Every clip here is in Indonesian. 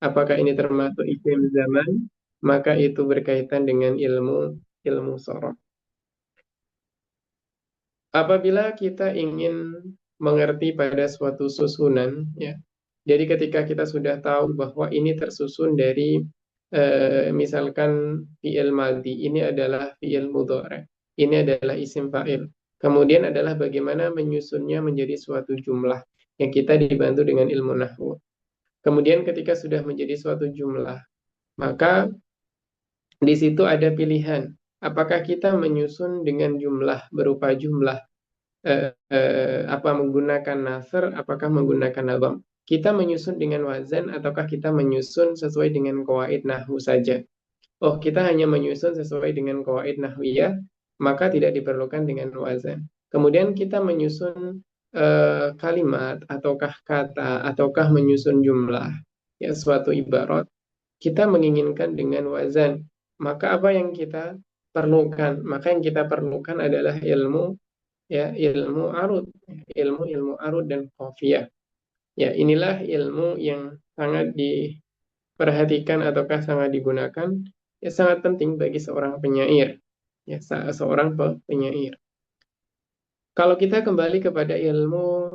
Apakah ini termasuk isim zaman? Maka itu berkaitan dengan ilmu ilmu sorof. Apabila kita ingin mengerti pada suatu susunan, ya. Jadi ketika kita sudah tahu bahwa ini tersusun dari misalkan fi'il madhi, ini adalah fi'il mudhari, ini adalah isim fa'il. Kemudian adalah bagaimana menyusunnya menjadi suatu jumlah yang kita dibantu dengan ilmu nahwu. Kemudian ketika sudah menjadi suatu jumlah, maka di situ ada pilihan. Apakah kita menyusun dengan jumlah berupa jumlah apa menggunakan nasr, apakah menggunakan nabam. Kita menyusun dengan wazan ataukah kita menyusun sesuai dengan qawaid nahwu saja. Oh, kita hanya menyusun sesuai dengan qawaid nahwiyah, maka tidak diperlukan dengan wazan. Kemudian kita menyusun kalimat ataukah kata ataukah menyusun jumlah, ya suatu ibarat, kita menginginkan dengan wazan. Maka apa yang kita perlukan? Maka yang kita perlukan adalah ilmu, ya ilmu arud, ilmu arud dan qafiyah. Ya, inilah ilmu yang sangat diperhatikan ataukah sangat digunakan, ya sangat penting bagi seorang penyair, ya seorang penyair. Kalau kita kembali kepada ilmu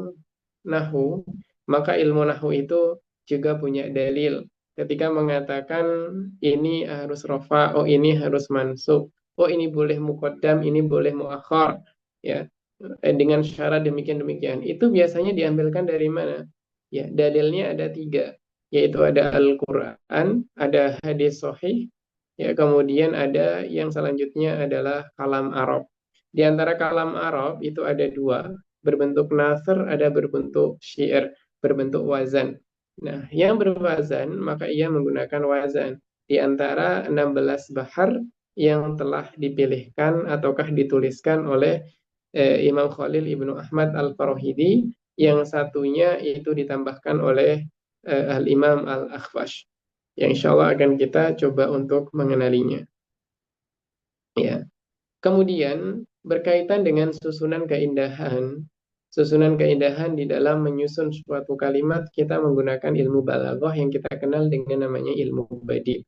nahwu, maka ilmu nahwu itu juga punya dalil. Ketika mengatakan ini harus rofa, oh ini harus mansub, oh ini boleh muqaddam, ini boleh muakhar, ya dengan syarat demikian. Itu biasanya diambilkan dari mana? Ya, dalilnya ada tiga, yaitu ada Al-Quran, ada hadis sahih, ya kemudian ada yang selanjutnya adalah kalam Arab. Di antara kalam Arab itu ada dua, berbentuk nasr, ada berbentuk syair, berbentuk wazan. Nah, yang berwazan maka ia menggunakan wazan. Di antara 16 bahar yang telah dipilihkan ataukah dituliskan oleh Imam Khalil Ibnu Ahmad Al-Farahidi, yang satunya itu ditambahkan oleh Al-Imam Al-Akhfash. Yang insya Allah akan kita coba untuk mengenalinya. Ya. Kemudian berkaitan dengan susunan keindahan di dalam menyusun suatu kalimat, kita menggunakan ilmu balaghah yang kita kenal dengan namanya ilmu badi.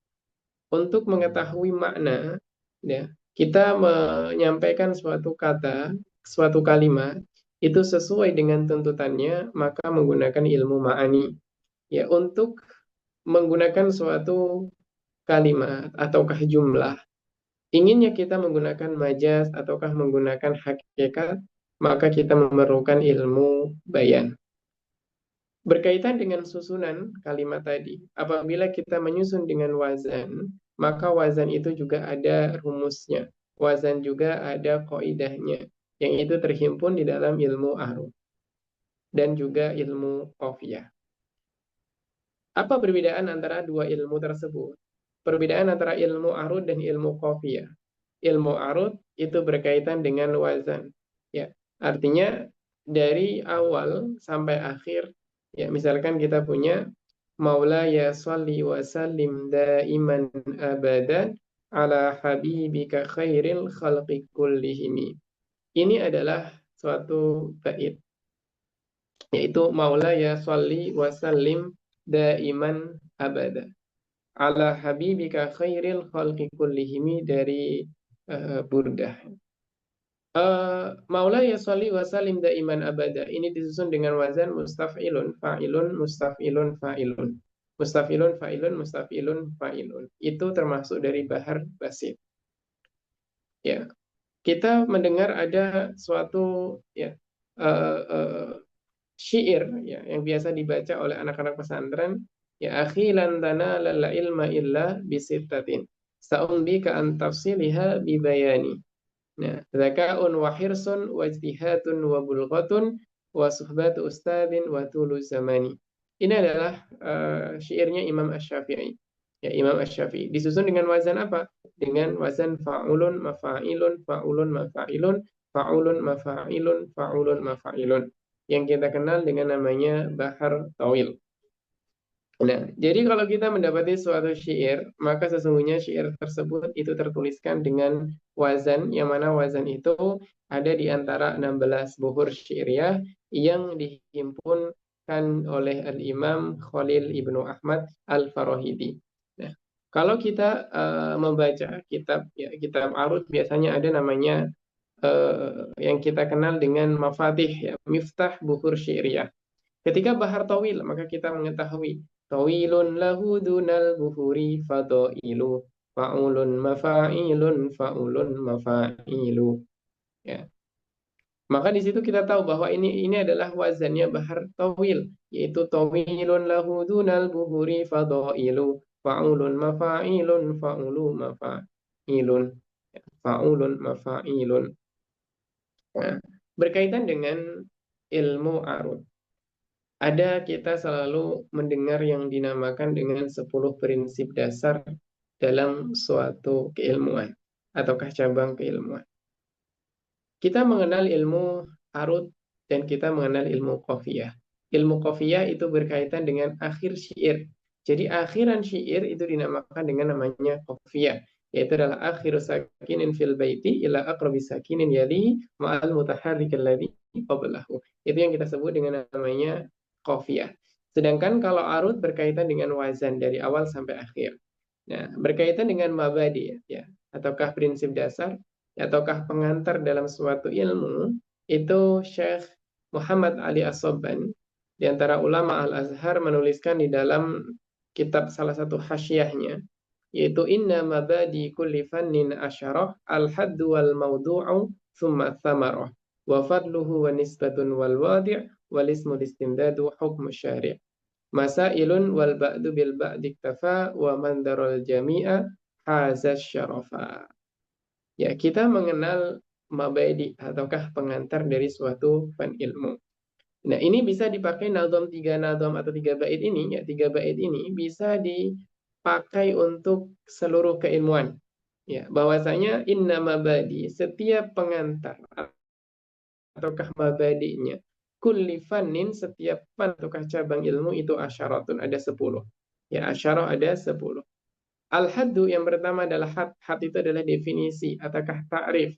Untuk mengetahui makna, ya, kita menyampaikan suatu kata, suatu kalimat itu sesuai dengan tuntutannya, maka menggunakan ilmu ma'ani. Ya, untuk menggunakan suatu kalimat ataukah jumlah, inginnya kita menggunakan majas ataukah menggunakan hakikat, maka kita memerlukan ilmu bayan. Berkaitan dengan susunan kalimat tadi, apabila kita menyusun dengan wazan, maka wazan itu juga ada rumusnya. Wazan juga ada kaidahnya, yang itu terhimpun di dalam ilmu arud dan juga ilmu qafiyah. Apa perbedaan antara dua ilmu tersebut? Perbedaan antara ilmu arud dan ilmu qafiyah. Ilmu arud itu berkaitan dengan wazan. Ya, artinya dari awal sampai akhir, ya misalkan kita punya Maulaya salli wa sallim daiman abadan ala habibika khairil khalqi kullihimi. Ini adalah suatu bait, yaitu Maulaya salli wa sallim daiman abada ala habibika khairil khalqi kullihimi dari Burdah. Maulaya sholli wa salim daiman abada. Ini disusun dengan wazan mustaf'ilun, fa'ilun, mustaf'ilun, fa'ilun. Mustaf'ilun, fa'ilun, mustaf'ilun, fa'ilun. Itu termasuk dari bahar basit. Ya, kita mendengar ada suatu ya uh, uh, syair ya yang biasa dibaca oleh anak-anak pesantren, ya akhi lan tanala la ilma illa bisittatin sa'umbi ka an tafsiliha bibayani. Nah, zaka'un wa hirsun wa ijtihatun wa bulghatun wa suhbatu ustadin wa tulu zamani. Ini adalah syairnya Imam Asy-Syafi'i. Ya, Imam Asy-Syafi'i. Disusun dengan wazan apa? Dengan wazan fa'ulun, mafa'ilun, fa'ulun, mafa'ilun, fa'ulun, mafa'ilun, fa'ulun, mafa'ilun. Yang kita kenal dengan namanya Bahar Tawil. Nah, jadi kalau kita mendapati suatu syair, maka sesungguhnya syair tersebut itu tertuliskan dengan wazan, yang mana wazan itu ada di antara 16 buhur syairiyah yang dihimpun disebutkan oleh Al-Imam Khalil Ibnu Ahmad Al-Farahidi. Nah, kalau kita membaca kitab ya, kitab arut biasanya ada namanya yang kita kenal dengan mafatih ya, miftah buhur syi'riyah. Ketika bahar tawil maka kita mengetahui tawilun lahu dunal buhuri fadailu fa'ulun mafa'ilun fa'ulun mafa'ilu ya. Maka di situ kita tahu bahwa ini adalah wazannya bahar tawil, yaitu tawilun lahu dunal buhuri fadailu fa'ulun mafa'ilun fa'ulu mafa'ilun fa'ulun mafa'ilun. Nah, berkaitan dengan ilmu arut. Ada kita selalu mendengar yang dinamakan dengan 10 prinsip dasar dalam suatu keilmuan ataukah cabang keilmuan. Kita mengenal ilmu arut dan kita mengenal ilmu qafiyah. Ilmu qafiyah itu berkaitan dengan akhir syair. Jadi akhiran syair itu dinamakan dengan namanya qafiyah, yaitu adalah akhir sakinin fil baiti ila aqrabi sakinin yali ma'al mutaharrik alladhi qablahu. Itu yang kita sebut dengan namanya qafiyah. Sedangkan kalau arut berkaitan dengan wazan dari awal sampai akhir. Nah, berkaitan dengan mabadi ya, ataukah prinsip dasar ataukah pengantar dalam suatu ilmu, itu Syekh Muhammad Ali As-Sabban di antara ulama Al-Azhar menuliskan di dalam kitab salah satu hasyiahnya, yaitu inna mabadi kulli fannin asyarah al-haddu wal mawdu'u thumma thamarah wa fadluhu wa nisbatun wal wadi' wal ismu istimdadu hukmu syari' masailun wal ba'du bil ba'di iktafa wa man daral jami'a hazaz syarafa. Ya, kita mengenal mabadi ataukah pengantar dari suatu fan ilmu. Nah, ini bisa dipakai nadham 3 nadham atau 3 bait ini, ya 3 bait ini bisa dipakai untuk seluruh keilmuan. Ya, bahwasanya inna mabadi, setiap pengantar ataukah mabadinya, kulli fannin, setiap fan ataukah cabang ilmu itu asyaratun, ada 10. Ya, asyarah ada 10. Al-haddu yang pertama adalah had. Had itu adalah definisi ataukah ta'rif.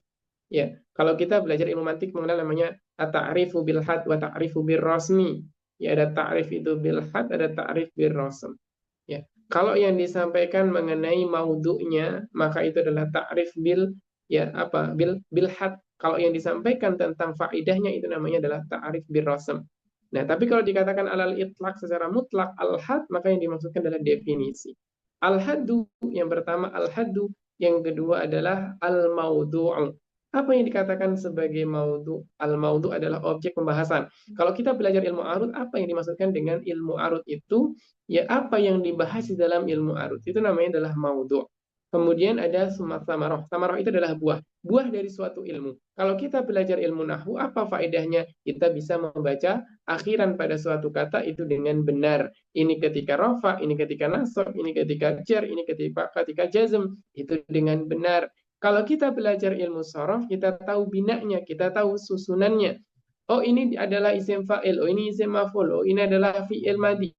Ya, kalau kita belajar ilmu mantik mengenal namanya at-ta'rifu bil had wa ta'rifu bir rasmi. Ya, ada ta'rif itu bil had, ada ta'rif bir rasm. Ya, kalau yang disampaikan mengenai maudhu'nya, maka itu adalah ta'rif bil ya apa? Bil had. Kalau yang disampaikan tentang faidahnya itu namanya adalah ta'rif bir rasm. Nah, tapi kalau dikatakan alal itlaq secara mutlak al-had, maka yang dimaksudkan adalah definisi. Al-haddu yang pertama al-haddu, yang kedua adalah al-maudhu'u. Apa yang dikatakan sebagai maudhu? Al-maudhu adalah objek pembahasan. Kalau kita belajar ilmu arut, apa yang dimaksudkan dengan ilmu arut itu? Ya, apa yang dibahas di dalam ilmu arut itu namanya adalah maudhu'. Kemudian ada samarah. Samarah itu adalah buah. Buah dari suatu ilmu. Kalau kita belajar ilmu nahwu, apa faedahnya? Kita bisa membaca akhiran pada suatu kata itu dengan benar. Ini ketika rafa, ini ketika nasab, ini ketika jar, ini ketika jazm, itu dengan benar. Kalau kita belajar ilmu sharaf, kita tahu binanya, kita tahu susunannya. Oh, ini adalah isim fa'il, oh ini isim maf'ul, oh ini adalah fi'il madi,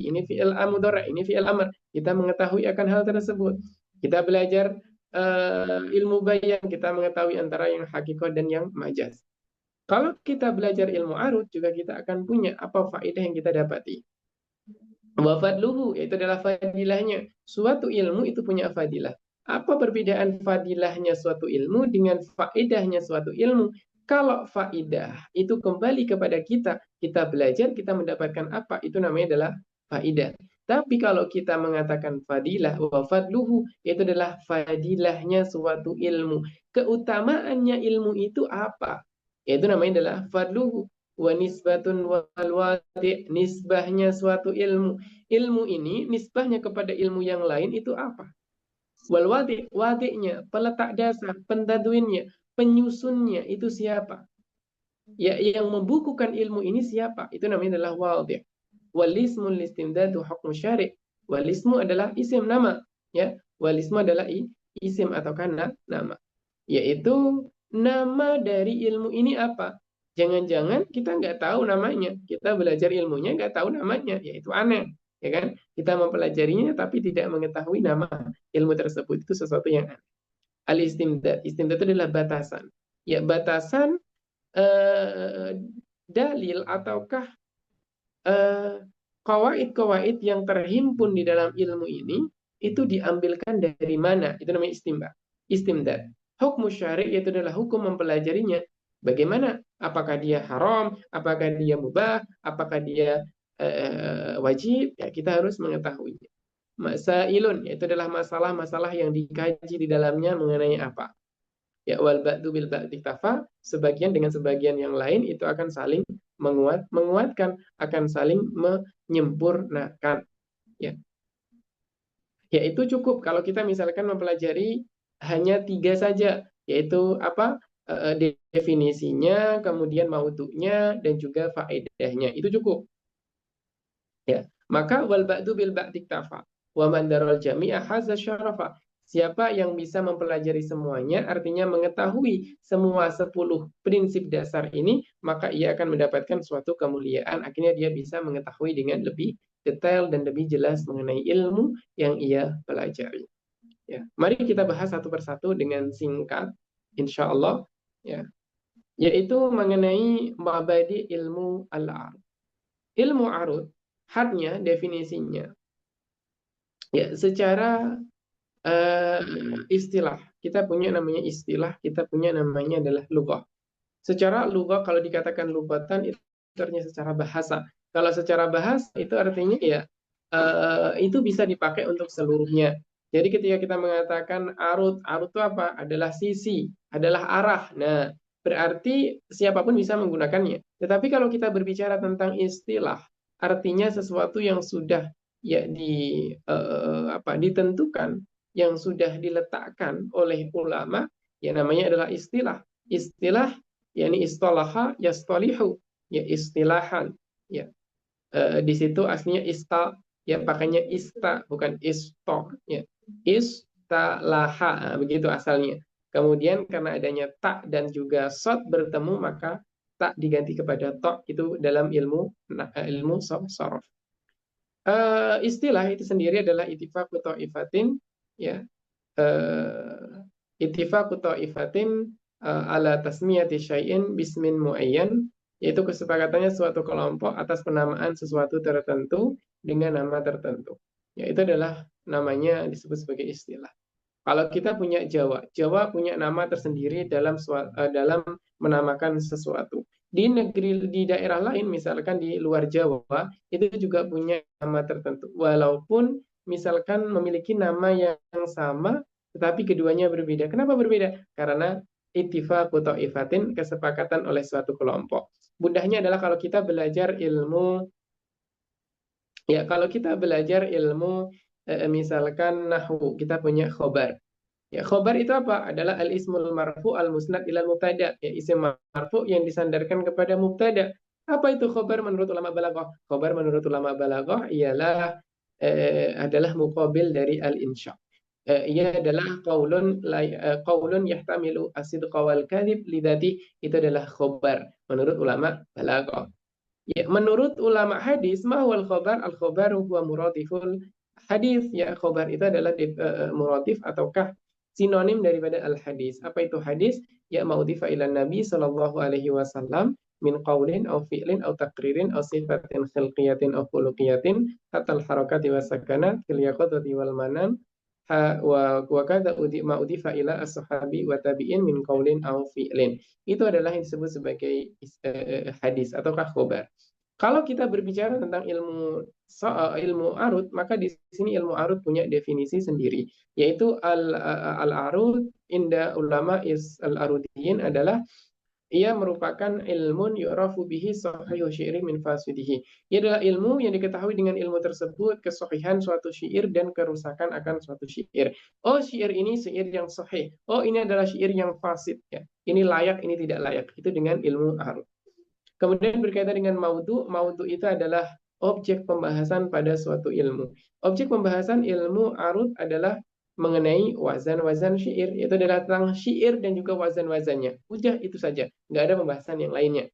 ini fi'il mudhari', ini fi'il amr. Kita mengetahui akan hal tersebut. Kita belajar ilmu bayan, kita mengetahui antara yang hakikat dan yang majaz. Kalau kita belajar ilmu arut, juga kita akan punya apa faedah yang kita dapati. Wa fadluhu, itu adalah fadilahnya. Suatu ilmu itu punya fadilah. Apa perbedaan fadilahnya suatu ilmu dengan faedahnya suatu ilmu? Kalau faedah itu kembali kepada kita, kita belajar, kita mendapatkan apa? Itu namanya adalah faedah. Tapi kalau kita mengatakan fadilah, wa fadluhu, itu adalah fadilahnya suatu ilmu. Keutamaannya ilmu itu apa? Itu namanya adalah fadluhu. Wa nisbatun wal wadi', nisbahnya suatu ilmu. Ilmu ini nisbahnya kepada ilmu yang lain itu apa? Wal wadi', wadi'nya, peletak dasar, pentadwinnya, penyusunnya itu siapa? Ya, yang membukukan ilmu ini siapa? Itu namanya adalah wadi'. Wal ismu listimdadu hukmu syari'. Wal ismu adalah isim nama, ya. Wal ismu adalah isim atau kana nama. Yaitu nama dari ilmu ini apa? Jangan-jangan kita nggak tahu namanya. Kita belajar ilmunya nggak tahu namanya. Ya itu aneh. Ya kan? Kita mempelajarinya tapi tidak mengetahui nama ilmu tersebut. Itu sesuatu yang aneh. Al-istimdad. Istimdad itu adalah batasan. Ya, batasan dalil ataukah kawaid-kawaid yang terhimpun di dalam ilmu ini itu diambilkan dari mana? Itu namanya istimdad. Hukum syari itu adalah hukum mempelajarinya. Bagaimana? Apakah dia haram? Apakah dia mubah? Apakah dia wajib? Ya, kita harus mengetahuinya. Masailun, itu adalah masalah-masalah yang dikaji di dalamnya mengenai apa. Ya, wal ba'du bil ba'di tafa, sebagian dengan sebagian yang lain itu akan saling menguatkan, akan saling menyempurnakan. Ya. Ya, itu cukup kalau kita misalkan mempelajari hanya 3 saja, yaitu apa? Definisinya, kemudian maudu'nya, dan juga faedahnya. Itu cukup. Ya, maka wal ba'du bil ba'di iktafa wa man daral jami'a hadza syarafa. Siapa yang bisa mempelajari semuanya, artinya mengetahui semua 10 prinsip dasar ini, maka ia akan mendapatkan suatu kemuliaan. Akhirnya dia bisa mengetahui dengan lebih detail dan lebih jelas mengenai ilmu yang ia pelajari. Ya, mari kita bahas satu persatu dengan singkat, insya Allah. Ya, yaitu mengenai mabadi ilmu al-'arud. Ilmu arud, hadnya, definisinya. Ya, secara istilah, kita punya namanya istilah, kita punya namanya adalah lughah. Secara lughah, kalau dikatakan lughatan, itu artinya secara bahasa. Kalau secara bahasa, itu artinya ya, itu bisa dipakai untuk seluruhnya. Jadi ketika kita mengatakan arud, arud itu apa? Adalah sisi, adalah arah. Nah, berarti siapapun bisa menggunakannya. Tetapi kalau kita berbicara tentang istilah, artinya sesuatu yang sudah ya ditentukan, yang sudah diletakkan oleh ulama, ya namanya adalah istilah. Istilah yakni istalaha yastalihu, ya istilahan. Ya, di situ aslinya ya pakainya bukan isto, ya istalaha, begitu asalnya. Kemudian karena adanya tak dan juga sod bertemu, maka tak diganti kepada to, itu dalam ilmu sorof. Istilah itu sendiri adalah ittifaqu ta'ifatin, ya, ittifaqu ta'ifatin ala tasmiyati syai'in bismin muayyan, yaitu kesepakatannya suatu kelompok atas penamaan sesuatu tertentu dengan nama tertentu. Ya, itu adalah namanya disebut sebagai istilah. Kalau kita punya Jawa, Jawa punya nama tersendiri dalam menamakan sesuatu. Di daerah lain, misalkan di luar Jawa, itu juga punya nama tertentu. Walaupun misalkan memiliki nama yang sama, tetapi keduanya berbeda. Kenapa berbeda? Karena ittifaqu ta'ifatin, kesepakatan oleh suatu kelompok. Mudahnya adalah kalau kita belajar ilmu, ya kalau kita belajar ilmu misalkan nahwu, kita punya khobar. Ya, khobar itu apa? Adalah al-ismul marfu al-musnad ilal mubtada. Ya, isim marfu yang disandarkan kepada mubtada. Apa itu khobar menurut ulama balaghah? Khobar menurut ulama balaghah ialah adalah muqabil dari al-insya. Ia adalah qaulun yahtamilu as-sidqa wal kadhib lidati, itu adalah khobar menurut ulama balaghah. Ya, menurut ulama hadis, mahwal khobar, al-khobar huwa muratiful hadis. Ya, khobar itu adalah muratif ataukah sinonim daripada al-hadis. Apa itu hadis? Ya, ma'udhifa ilan nabi sallallahu alaihi wasallam min qawlin au fi'lin au taqririn au sifatin khilqiyatin au khuluqiyatin hatal harakati wa sakanat fil yaqadati wal manam wa kadza ma'udhifa ila as-sahabi wa tabi'in min qawlin au fi'lin. Itu adalah yang disebut sebagai hadis ataukah khobar. Kalau kita berbicara tentang ilmu arud, maka di sini ilmu arud punya definisi sendiri, yaitu al-arud inda ulama al-arudiyin adalah ia merupakan ilmun yu'rafu bihi sahihu syi'ri min fasidihi. Ia adalah ilmu yang diketahui dengan ilmu tersebut kesahihan suatu syair dan kerusakan akan suatu syair. Oh, syair ini syair yang sahih. Oh, ini adalah syair yang fasid, ya. Ini layak, ini tidak layak. Itu dengan ilmu arud. Kemudian berkaitan dengan maudhu itu adalah objek pembahasan pada suatu ilmu. Objek pembahasan ilmu arud adalah mengenai wazan-wazan syair. Itu adalah tentang syair dan juga wazan-wazannya. Udah itu saja, nggak ada pembahasan yang lainnya.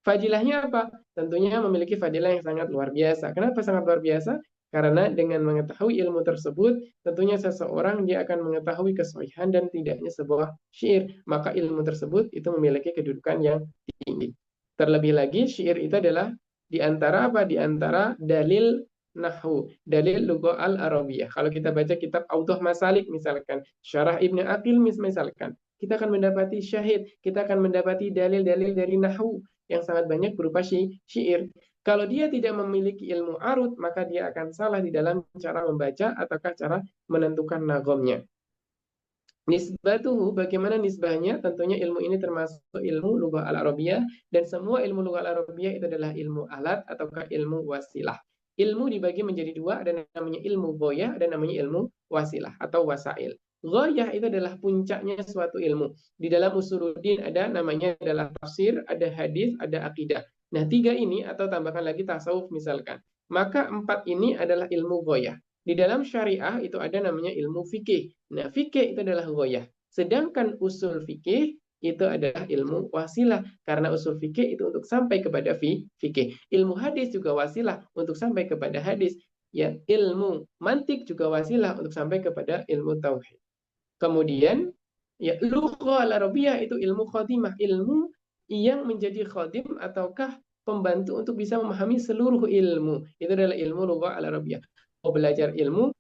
Fadilahnya apa? Tentunya memiliki fadilah yang sangat luar biasa. Kenapa sangat luar biasa? Karena dengan mengetahui ilmu tersebut, tentunya seseorang dia akan mengetahui kesahihan dan tidaknya sebuah syair. Maka ilmu tersebut itu memiliki kedudukan yang tinggi. Terlebih lagi, syair itu adalah Di antara apa? Di antara dalil nahwu, dalil lugha al-arabiyah. Kalau kita baca kitab Audhah Masalik misalkan, Syarah Ibnu Aqil misalkan, kita akan mendapati syahid, kita akan mendapati dalil-dalil dari nahwu yang sangat banyak berupa syair. Kalau dia tidak memiliki ilmu arut, maka dia akan salah di dalam cara membaca ataukah cara menentukan nagomnya. Nisbatuhu, bagaimana nisbahnya? Tentunya ilmu ini termasuk ilmu lughah al-arabiyah, dan semua ilmu lughah al-arabiyah itu adalah ilmu alat ataukah ilmu wasilah. Ilmu dibagi menjadi dua, ada namanya ilmu ghoyah, ada namanya ilmu wasilah atau wasail. Ghoyah itu adalah puncaknya suatu ilmu. Di dalam usuluddin ada namanya adalah tafsir, ada hadis, ada akidah. Nah, tiga ini atau tambahkan lagi tasawuf misalkan. Maka empat ini adalah ilmu ghoyah. Di dalam syariah itu ada namanya ilmu fikih. Nah, fikih itu adalah ghoyah. Sedangkan usul fikih itu adalah ilmu wasilah. Karena usul fikih itu untuk sampai kepada fikih. Ilmu hadis juga wasilah untuk sampai kepada hadis. Ya, ilmu mantik juga wasilah untuk sampai kepada ilmu tauhid. Kemudian, ya, lughah al-arabiyah itu ilmu khotimah, ilmu yang menjadi khotim ataukah pembantu untuk bisa memahami seluruh ilmu. Itu adalah ilmu lughah al-arabiyah. Mau belajar ilmu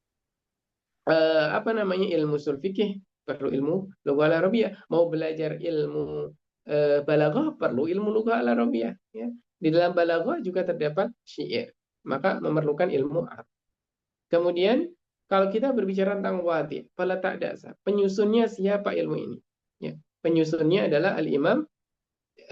apa namanya ilmu usul fikih perlu ilmu lughah al-arabiyah, mau belajar ilmu balaghah perlu ilmu lughah al-arabiyah, ya. Di dalam balaghah juga terdapat syair, maka memerlukan ilmu arab. Kemudian kalau kita berbicara tentang wadi, peletak dasar, penyusunnya siapa ilmu ini? Ya, penyusunnya adalah Al-Imam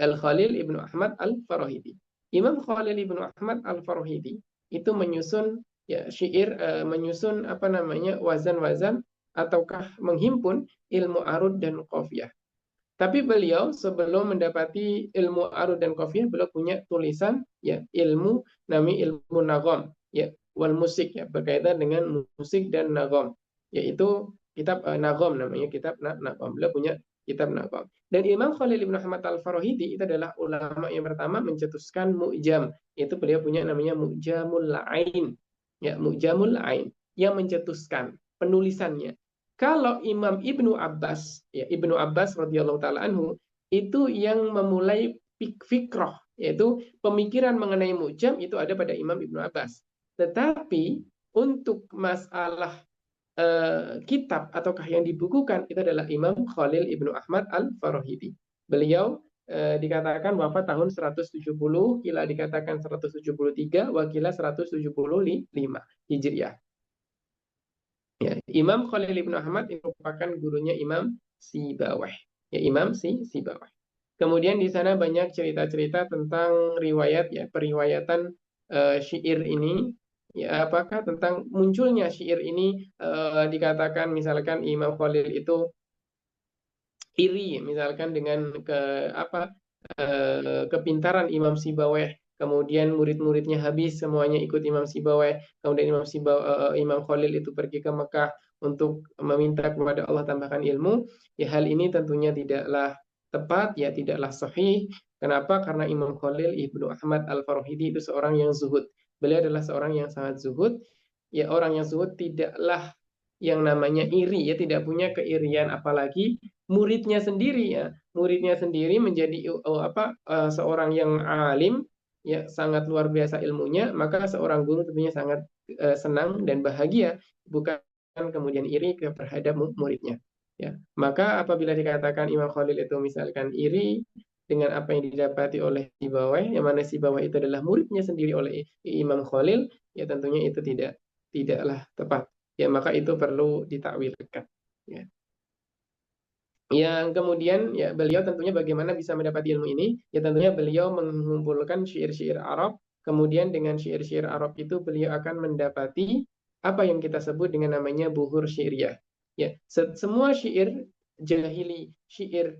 Al-Khalil Ibnu Ahmad Al-Farahidi. Imam Khalil Ibnu Ahmad Al-Farahidi itu menyusun ya syair, menyusun apa namanya wazan-wazan ataukah menghimpun ilmu arud dan qafiyah. Tapi beliau sebelum mendapati ilmu arud dan qafiyah, beliau punya tulisan ya ilmu namanya ilmu nagom ya wal musik, ya berkaitan dengan musik dan nagom, yaitu kitab nagom, namanya kitab nagom. Beliau punya kitab nagom. Dan Imam Khalil Ibn Ahmad Al-Farahidi itu adalah ulama yang pertama mencetuskan mu'jam, yaitu beliau punya namanya Mu'jamul Ain, ya Mu'jamul Ain, yang mencetuskan penulisannya. Kalau Imam Ibnu Abbas, ya Ibnu Abbas radhiyallahu taala anhu, itu yang memulai fikroh, yaitu pemikiran mengenai mu'jam itu ada pada Imam Ibnu Abbas. Tetapi untuk masalah kitab ataukah yang dibukukan itu adalah Imam Khalil Ibnu Ahmad Al-Farahidi. Beliau dikatakan wafat tahun 170, kila dikatakan 173, wakila 175 Hijriah. Ya, Imam Khalil Ibn Ahmad ini merupakan gurunya Imam Sibawayh. Ya, Imam Sibawayh. Kemudian di sana banyak cerita-cerita tentang riwayat, ya periwayatan syair ini. Ya, apakah tentang munculnya syair ini, dikatakan misalkan Imam Khalil itu iri misalkan dengan kepintaran Imam Sibawayh, kemudian murid-muridnya habis semuanya ikut Imam Sibawayh, kemudian Imam Khalil itu pergi ke Mekah untuk meminta kepada Allah tambahkan ilmu. Ya, hal ini tentunya tidaklah tepat, ya tidaklah sahih. Kenapa? Karena Imam Khalil Ibnu Ahmad Al-Farahidi itu seorang yang zuhud. Beliau adalah seorang yang sangat zuhud. Ya, orang yang zuhud tidaklah yang namanya iri, ya tidak punya keirian, apalagi muridnya sendiri, ya muridnya sendiri menjadi seorang yang alim, ya sangat luar biasa ilmunya, maka seorang guru tentunya sangat senang dan bahagia, bukan kemudian iri terhadap muridnya, ya. Maka apabila dikatakan Imam Khalil itu misalkan iri dengan apa yang didapati oleh Sibawayh, yang mana Sibawayh itu adalah muridnya sendiri oleh Imam Khalil, ya tentunya itu tidaklah tepat, ya maka itu perlu ditakwilkan, ya. Yang kemudian, ya beliau tentunya bagaimana bisa mendapat ilmu ini, ya tentunya beliau mengumpulkan syair-syair Arab, kemudian dengan syair-syair Arab itu beliau akan mendapati apa yang kita sebut dengan namanya buhur syairiyah, ya semua syair jahili, syair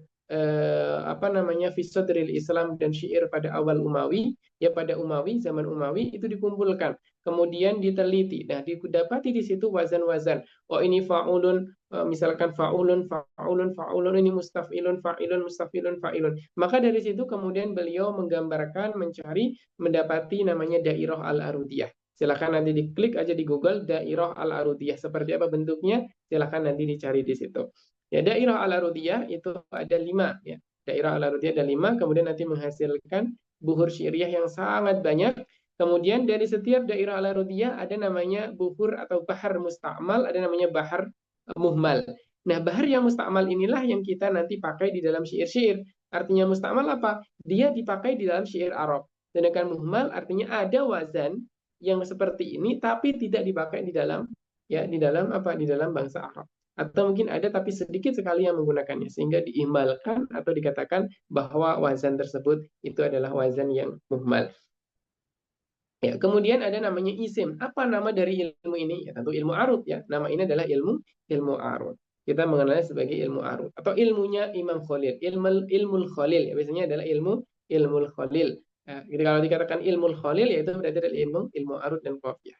fi sadril Islam, dan syair pada awal Umawi, ya pada Umawi, zaman Umawi itu dikumpulkan, kemudian diteliti. Nah, didapati di situ wazan-wazan. Oh, ini faulun, misalkan faulun, faulun, faulun, ini mustafilun, fa'ilun, mustafilun, fa'ilun. Maka dari situ kemudian beliau menggambarkan, mencari, mendapati namanya dairah al-arudiyah. Silahkan nanti diklik aja di Google dairah al-arudiyah. Seperti apa bentuknya? Silahkan nanti dicari di situ. Ya, dairah al-arudiyah itu ada 5, ya. Dairah al-arudiyah ada 5, kemudian nanti menghasilkan buhur syairiyah yang sangat banyak, Kemudian dari setiap dairah al-arudiyah ada namanya buhur atau bahar musta'mal, ada namanya bahar muhmal. Nah, bahar yang musta'mal inilah yang kita nanti pakai di dalam syair-syair. Artinya musta'mal apa? Dia dipakai di dalam syair Arab. Sedangkan muhmal artinya ada wazan yang seperti ini tapi tidak dipakai di dalam di dalam bangsa Arab. Atau mungkin ada tapi sedikit sekali yang menggunakannya sehingga diihmalkan atau dikatakan bahwa wazan tersebut itu adalah wazan yang muhmal. Ya, kemudian ada namanya isim. Apa nama dari ilmu ini? Ya, tentu ilmu arud ya. Nama ini adalah ilmu arud. Kita mengenalnya sebagai ilmu arud atau ilmunya Imam Khalil. Ilmul Khalil ya, biasanya adalah ilmul Khalil. Ya, jadi kalau dikatakan ilmul Khalil yaitu berarti adalah ilmu arud dan qafiyah.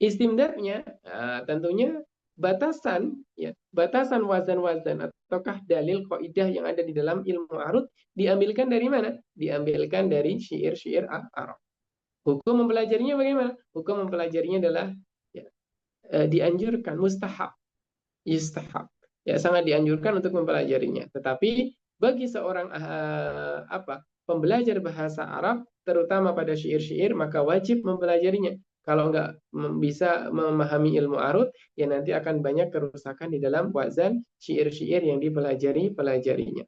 Istimdadnya tentunya batasan wazan-wazan ataukah dalil kaidah yang ada di dalam ilmu arud diambilkan dari mana? Diambilkan dari syair-syair Arab. Hukum mempelajarinya bagaimana? Hukum mempelajarinya adalah ya, dianjurkan, mustahab, yustahab. Ya, sangat dianjurkan untuk mempelajarinya. Tetapi bagi seorang pembelajar bahasa Arab, terutama pada syair-syair, maka wajib mempelajarinya. Kalau nggak bisa memahami ilmu arud, ya nanti akan banyak kerusakan di dalam wazan syair-syair yang pelajarinya.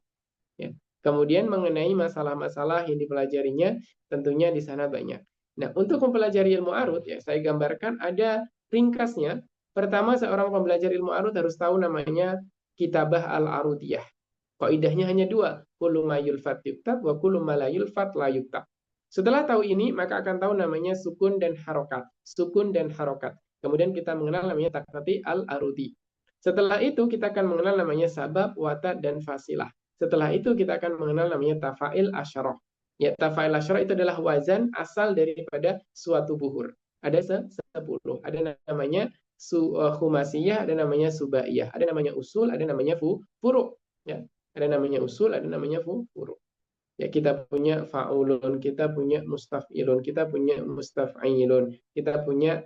Ya. Kemudian mengenai masalah-masalah yang dipelajarinya, tentunya di sana banyak. Nah, untuk mempelajari ilmu arud, ya saya gambarkan ada ringkasnya. Pertama, seorang pembelajar ilmu arud harus tahu namanya kitabah al-arudiyah. Kaidahnya hanya dua, kullu ma yulfat yuktab wa kullu ma la yulfat la yuktab. Setelah tahu ini, maka akan tahu namanya sukun dan harokat. Sukun dan harokat. Kemudian kita mengenal namanya takati al-arudi. Setelah itu, kita akan mengenal namanya sabab, wata, dan fasilah. Setelah itu, kita akan mengenal namanya tafail asyarah. Ya, tafail asyarah itu adalah wazan asal daripada suatu buhur. Ada 10. Ada namanya khumasiyah, ada namanya subaiyah, ada namanya usul, ada namanya furu. Ya, ada namanya usul, ada namanya furu. Ya, kita punya faulun, kita punya mustafilun, kita punya mustaf'ilun, kita punya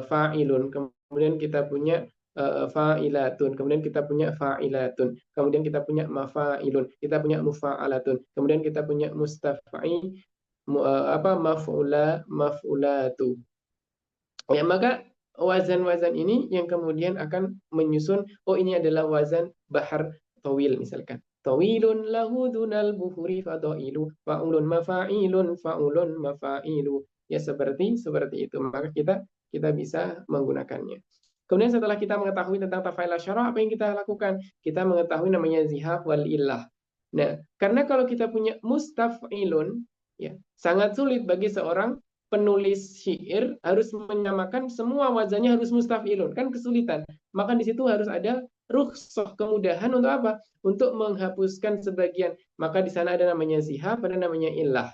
fa'ilun, kemudian kita punya fa'ilatun, kemudian kita punya fa'ilatun, kemudian kita punya mafa'ilun, kita punya mufa'alatun, kemudian kita punya maf'ulatu. Ya, maka wazan-wazan ini yang kemudian akan menyusun, oh ini adalah wazan bahar tawil misalkan. Tawilun lahu dunal buhuri fadailu fa'ulun mafa'ilu. Ya seperti itu. Maka kita bisa menggunakannya. Kemudian setelah kita mengetahui tentang tafail asyarah, apa yang kita lakukan? Kita mengetahui namanya zihaf wal illah. Nah, karena kalau kita punya mustaf'ilun, ya, sangat sulit bagi seorang penulis syair harus menyamakan semua wazannya harus mustaf'ilun, kan kesulitan. Maka di situ harus ada rukhsah, kemudahan untuk apa? Untuk menghapuskan sebagian. Maka di sana ada namanya zihaf, ada namanya illah.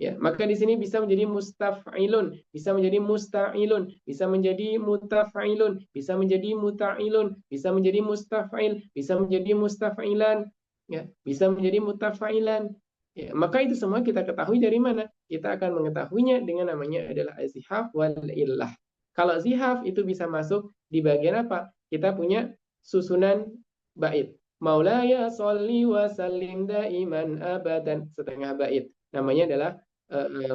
Ya, maka di sini bisa menjadi mustaf'ilun, bisa menjadi musta'ilun, bisa menjadi mutaf'ilun, bisa menjadi muta'ilun, bisa menjadi mustaf'il, bisa menjadi mustaf'ilan, ya, bisa menjadi mutaf'ilan. Ya, maka itu semua kita ketahui dari mana? Kita akan mengetahuinya dengan namanya adalah zihaf wal illah. Kalau zihaf itu bisa masuk di bagian apa? Kita punya susunan bait. Maulaya sholli wa sallim daiman abadan, setengah bait. Namanya adalah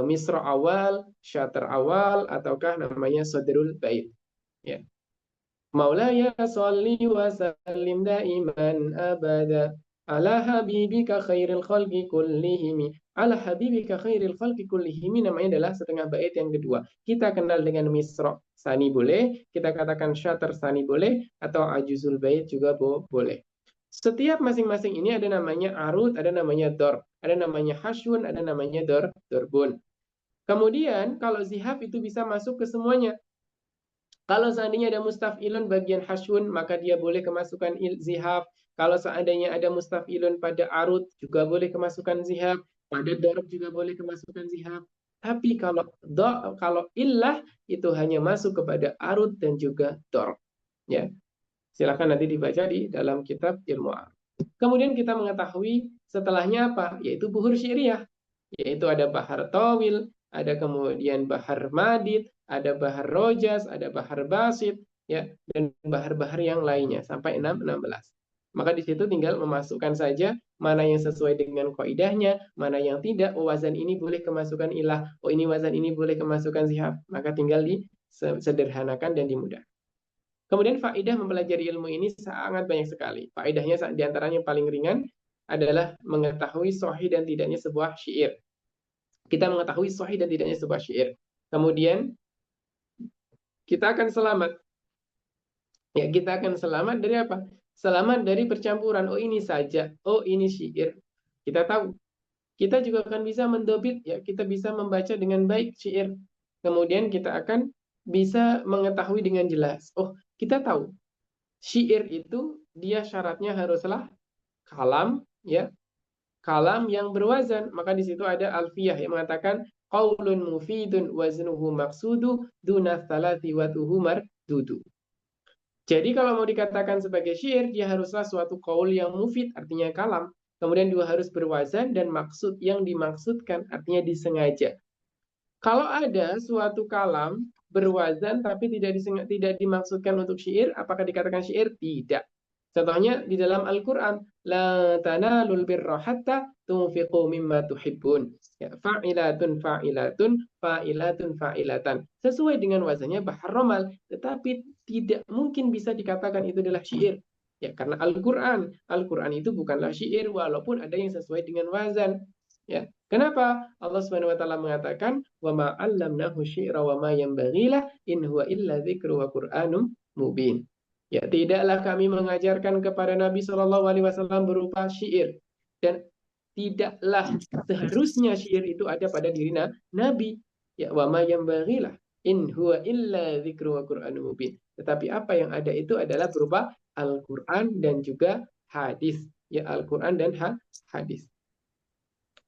misra awal, syater awal, ataukah namanya sadrul bait. Ya. Maulaya sholli wa sallim daiman abada ala habibika khairil khalqi kullihimi. Ala habibika khairil khalqi kullihimi namanya adalah setengah bait yang kedua. Kita kenal dengan misra sani boleh, kita katakan syater sani boleh, atau ajuzul bait juga boleh. Setiap masing-masing ini ada namanya arud, ada namanya dor, ada namanya hasyun, ada namanya dorbun. Kemudian kalau zihaf itu bisa masuk ke semuanya. Kalau seandainya ada mustaf'ilun bagian hasyun, maka dia boleh kemasukan zihaf. Kalau seandainya ada mustaf'ilun pada arud, juga boleh kemasukan zihaf. Pada dorb juga boleh kemasukan zihaf. Tapi kalau illah itu hanya masuk kepada arud dan juga dorb. Ya. Silakan nanti dibaca di dalam kitab ilmu arud. Kemudian kita mengetahui setelahnya apa? Yaitu buhur syi'riyah. Yaitu ada bahar tawil, ada kemudian bahar madid, ada bahar rojas, ada bahar basit, ya, dan bahar-bahar yang lainnya sampai 16. Maka di situ tinggal memasukkan saja mana yang sesuai dengan kaidahnya, mana yang tidak. Oh, wazan ini boleh kemasukan ilah, oh ini wazan ini boleh kemasukan zihab. Maka tinggal disederhanakan dan dimudah. Kemudian faedah mempelajari ilmu ini sangat banyak sekali. Faedahnya diantaranya yang paling ringan adalah mengetahui sahih dan tidaknya sebuah syair. Kita mengetahui sahih dan tidaknya sebuah syair. Kemudian kita akan selamat. Ya, kita akan selamat dari apa? Selamat dari percampuran. Oh ini saja, oh ini syair. Kita tahu. Kita juga akan bisa mendobit, ya kita bisa membaca dengan baik syair. Kemudian kita akan bisa mengetahui dengan jelas. Oh, kita tahu syair itu dia syaratnya haruslah kalam, ya kalam yang berwazan. Maka di situ ada alfiyah yang mengatakan qaulun mufidun waznuhu maqsudu duna thalathi wa mardudu. Jadi kalau mau dikatakan sebagai syair, dia haruslah suatu qaul yang mufid, artinya kalam. Kemudian juga harus berwazan dan maksud yang dimaksudkan, artinya disengaja. Kalau ada suatu kalam berwazan tapi tidak dimaksudkan untuk syair, apakah dikatakan syair? Tidak. Contohnya di dalam Al-Quran, la tanalul birra hatta tunfiqu mimma tuhibbun. Ya, fa'ilatun fa'ilatun fa'ilatun fa'ilatan. Sesuai dengan wazannya bahar romal, tetapi tidak mungkin bisa dikatakan itu adalah syair. Ya, karena Al-Quran itu bukanlah syair walaupun ada yang sesuai dengan wazan. Ya, kenapa? Allah Subhanahu wa taala mengatakan, "Wa ma 'allamnahu syi'ra wa ma yanbaghi lah in huwa illa dzikru wa Qur'anum mubin." Ya, tidaklah kami mengajarkan kepada Nabi Shallallahu Alaihi Wasallam berupa syair, dan tidaklah seharusnya syair itu ada pada diri Nabi. Ya, wa ma yanbaghi lah in huwa illa dzikru wa Qur'anum mubin. Tetapi apa yang ada itu adalah berupa Al-Quran dan juga hadis. Ya, Al-Quran dan hadis.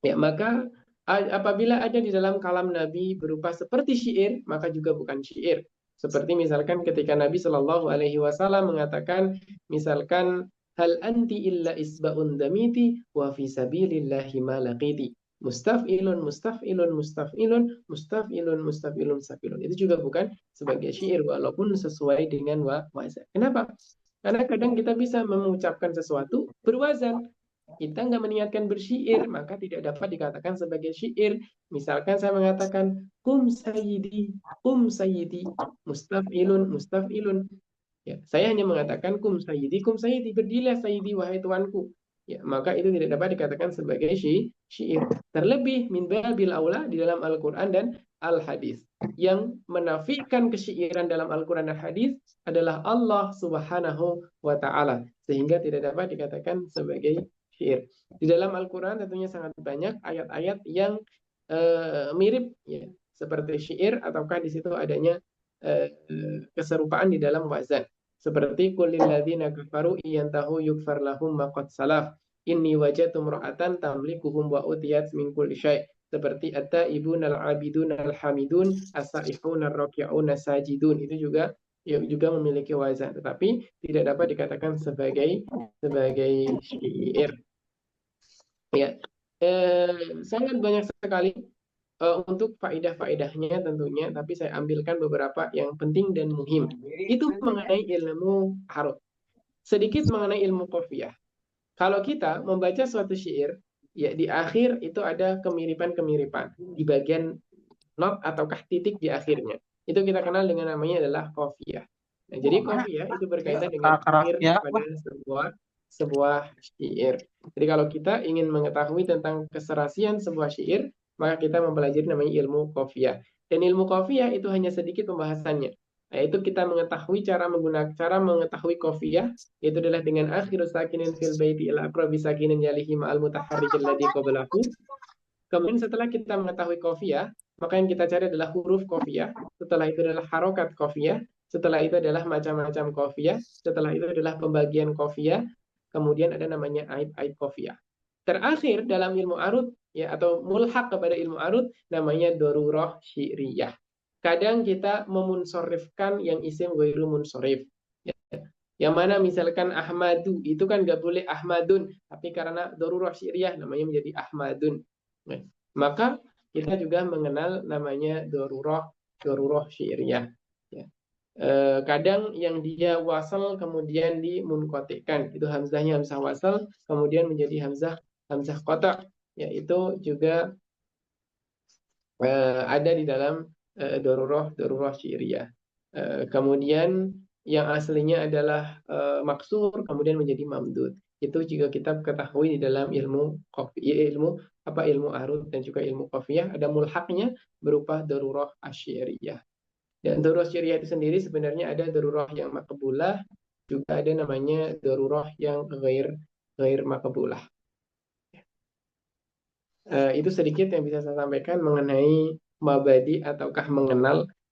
Ya, maka apabila ada di dalam kalam Nabi berupa seperti syair, maka juga bukan syair. Seperti misalkan ketika Nabi Shallallahu Alaihi Wasallam mengatakan, misalkan hal anti illa isbaun damiti wa fi sabilillahi ma laqiti. Mustaf'ilun, mustaf'ilun, mustaf'ilun, mustaf'ilun, mustaf'ilun, mustaf'ilun. Itu juga bukan sebagai syair walaupun sesuai dengan wazan. Kenapa? Karena kadang kita bisa mengucapkan sesuatu berwazan. Kita nggak meniatkan bersyair, maka tidak dapat dikatakan sebagai syair. Misalkan saya mengatakan, kum sayyidi, mustaf'ilun, mustaf'ilun. Ya, saya hanya mengatakan kum sayyidi, berdirilah sayyidi, wahai tuanku. Ya, maka itu tidak dapat dikatakan sebagai syair. Terlebih min babil aula di dalam Al-Quran dan Al-Hadis. Yang menafikan kesyairan dalam Al-Quran dan Hadis adalah Allah Subhanahu wa Ta'ala. Sehingga tidak dapat dikatakan sebagai syair. Di dalam Al-Quran tentunya sangat banyak ayat-ayat yang mirip, ya, seperti syair, ataukah di situ adanya keserupaan di dalam wazan. Seperti qul lilladzina kafaru iyantahu yukfar lahum ma qad salaf inni wajadtu imra'atan tamlikuhum wa utiyat min kulli syai'. Seperti at-taibun al-abidun al-hamidun as-saihun ar-raki'un as-sajidun. Itu juga memiliki wazan, tetapi tidak dapat dikatakan sebagai syair. Ya, sangat banyak sekali untuk faedah-faedahnya tentunya, tapi saya ambilkan beberapa yang penting dan muhim. Itu mengenai ilmu arut. Sedikit mengenai ilmu qafiyah. Kalau kita membaca suatu syair, ya di akhir itu ada kemiripan-kemiripan di bagian not ataukah titik di akhirnya. Itu kita kenal dengan namanya adalah qafiyah. Nah, jadi qafiyah itu berkaitan dengan akhir pada sebuah syair. Jadi kalau kita ingin mengetahui tentang keserasian sebuah syair, maka kita mempelajari namanya ilmu qafiyah. Dan ilmu qafiyah itu hanya sedikit pembahasannya. Yaitu kita mengetahui cara mengetahui qafiyah, yaitu adalah dengan akhir sakinin fil baiti ila aqrabi sakinin yalihi ma'al mutaharrik alladhi qablahu. Kemudian setelah kita mengetahui qafiyah, maka yang kita cari adalah huruf qafiyah, setelah itu adalah harokat qafiyah, setelah itu adalah macam-macam qafiyah, setelah itu adalah pembagian qafiyah, kemudian ada namanya aid-aid qafiyah. Terakhir dalam ilmu arut, ya, atau mulhaq kepada ilmu arut, namanya darurah syi'riyah. Kadang kita memunsorifkan yang isim ghairu munsorif. Ya. Yang mana misalkan Ahmadu, itu kan nggak boleh Ahmadun, tapi karena darurah syi'riyah namanya menjadi Ahmadun. Nah, maka kita juga mengenal namanya darurah syi'riyah. Ya. Kadang yang dia wasal kemudian dimunqati'kan, itu hamzahnya hamzah wasal kemudian menjadi hamzah qata', yaitu juga ada di dalam darurah syi'riyah. Kemudian yang aslinya adalah maksur kemudian menjadi mamdud. Itu juga kita ketahui di dalam ilmu ilmu arud dan juga ilmu qafiyah ada mulhaknya berupa darurah asy-syi'riyah. Dan darurah syariah itu sendiri sebenarnya ada darurah yang maqbulah, juga ada namanya darurah yang ghair maqbulah. Itu sedikit yang bisa saya sampaikan mengenai mabadi ataukah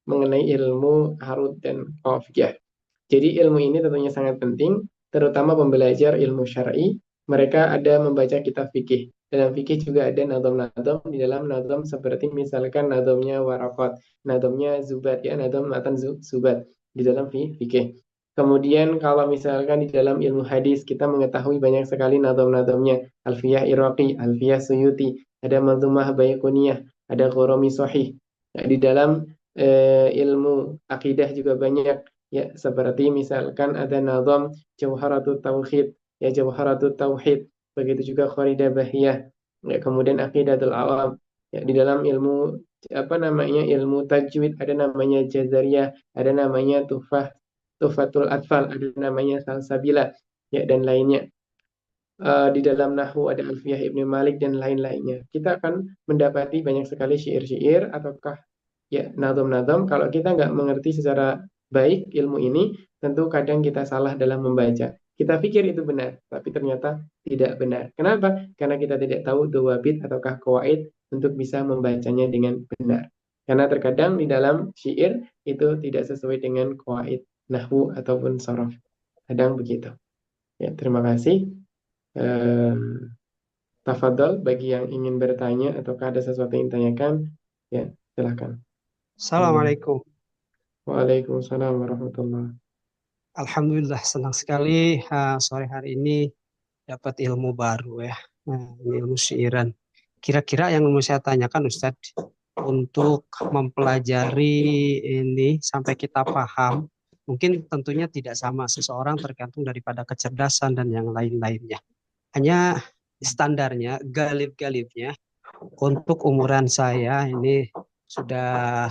mengenai ilmu harut dan qafiyah. Jadi ilmu ini tentunya sangat penting, terutama pembelajar ilmu syar'i. Mereka ada membaca kitab fikih. Dalam fikih juga ada nadom-nadom di dalam nadom seperti misalkan nadomnya Waraqat, nadomnya Zubat, ya nadom matan Zubat di dalam fikih. Kemudian kalau misalkan di dalam ilmu hadis kita mengetahui banyak sekali nadom-nadomnya, Alfiyah Iraqi, Alfiyah Suyuti, ada Manzumah Baiquniyah, ada Qurami Sahih. Nah, di dalam ilmu akidah juga banyak, ya seperti misalkan ada nazam Jauharatut Tauhid, ya Jauharatut Tauhid, begitu juga Qaridah Bahiyah, ya kemudian Aqidatul Awam, ya di dalam ilmu ilmu tajwid ada namanya Jazariyah, ada namanya Tuhfatul Atfal, ada namanya Salsabila, ya dan lainnya. Di dalam Nahwu ada Alfiyah Ibnu Malik dan lain-lainnya. Kita akan mendapati banyak sekali syair-syair ataukah ya nadom-nadom. Kalau kita nggak mengerti secara baik ilmu ini, tentu kadang kita salah dalam membaca. Kita pikir itu benar, tapi ternyata tidak benar. Kenapa? Karena kita tidak tahu dawabit ataukah qawaid untuk bisa membacanya dengan benar. Karena terkadang di dalam syair itu tidak sesuai dengan qawaid nahwu ataupun sorof. Kadang begitu. Ya, terima kasih. Eh, Tafadhol bagi yang ingin bertanya ataukah ada sesuatu yang ditanyakan, ya silakan. Assalamualaikum. Waalaikumsalam warahmatullahi. Alhamdulillah senang sekali sore hari ini dapat ilmu baru ya. Ini ilmu syairan. Kira-kira yang mau saya tanyakan Ustadz, untuk mempelajari ini sampai kita paham, mungkin tentunya tidak sama seseorang tergantung daripada kecerdasan dan yang lain-lainnya. Hanya standarnya, galib-galibnya untuk umuran saya ini sudah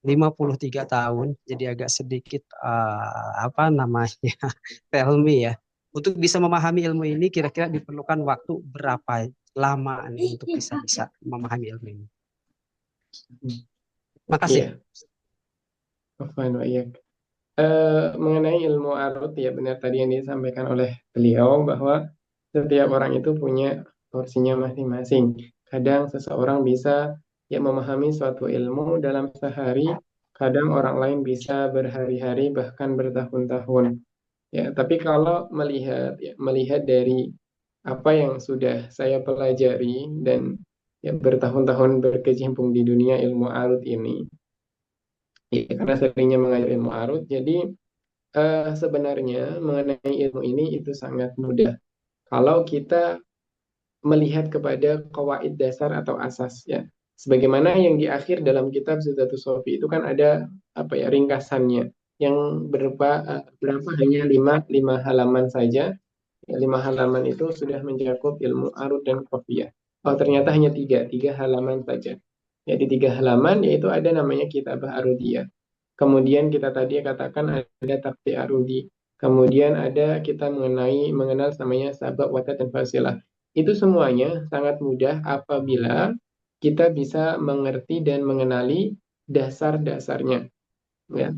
53 tahun, jadi agak sedikit apa namanya tell me ya. Untuk bisa memahami ilmu ini kira-kira diperlukan waktu berapa lama nih untuk bisa memahami ilmu ini. Makasih. Iya, afwan wa iyyak. Mengenai ilmu arut ya benar tadi yang disampaikan oleh beliau bahwa setiap orang itu punya porsinya masing-masing. Kadang seseorang bisa ya memahami suatu ilmu dalam sehari, kadang orang lain bisa berhari-hari bahkan bertahun-tahun. Ya, tapi kalau melihat dari apa yang sudah saya pelajari dan ya bertahun-tahun berkecimpung di dunia ilmu arut ini, ya, karena seringnya mengajar ilmu arut, jadi sebenarnya mengenai ilmu ini itu sangat mudah. Kalau kita melihat kepada kawaid dasar atau asas ya. Sebagaimana yang di akhir dalam kitab Zudatus Sofi itu kan ada apa ya ringkasannya yang berapa hanya lima halaman saja. Ya, 5 halaman itu sudah mencakup ilmu arut dan qafiyah. Oh ternyata hanya tiga halaman saja. Ya di 3 halaman yaitu ada namanya kitabah arudiyah. Kemudian kita tadi katakan ada tafsir arudi. Kemudian ada kita mengenal namanya sabab, watat, dan fasilah. Itu semuanya sangat mudah apabila kita bisa mengerti dan mengenali dasar-dasarnya. Ya.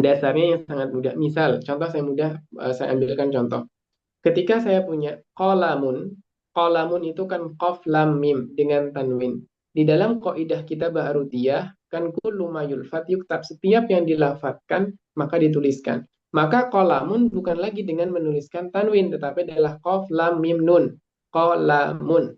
Dasarnya yang sangat mudah. Misal, contoh saya ambilkan contoh. Ketika saya punya kolamun itu kan qaf lam mim dengan tanwin. Di dalam kaidah kita ba'arudiyah kan kullu ma yulfat yuktab, setiap yang dilafatkan maka dituliskan. Maka kolamun bukan lagi dengan menuliskan tanwin tetapi adalah qaf lam mim nun. Kolamun.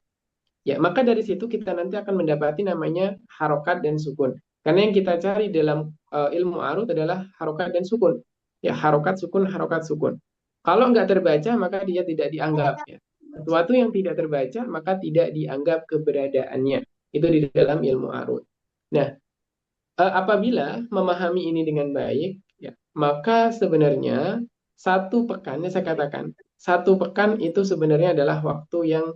Ya, maka dari situ kita nanti akan mendapati namanya harokat dan sukun. Karena yang kita cari dalam ilmu arut adalah harokat dan sukun. Ya, harokat sukun, harokat sukun. Kalau nggak terbaca, maka dia tidak dianggap. Ya. Sesuatu yang tidak terbaca, maka tidak dianggap keberadaannya. Itu di dalam ilmu arut. Nah, apabila memahami ini dengan baik, ya, maka sebenarnya satu pekan, ya saya katakan, satu pekan itu sebenarnya adalah waktu yang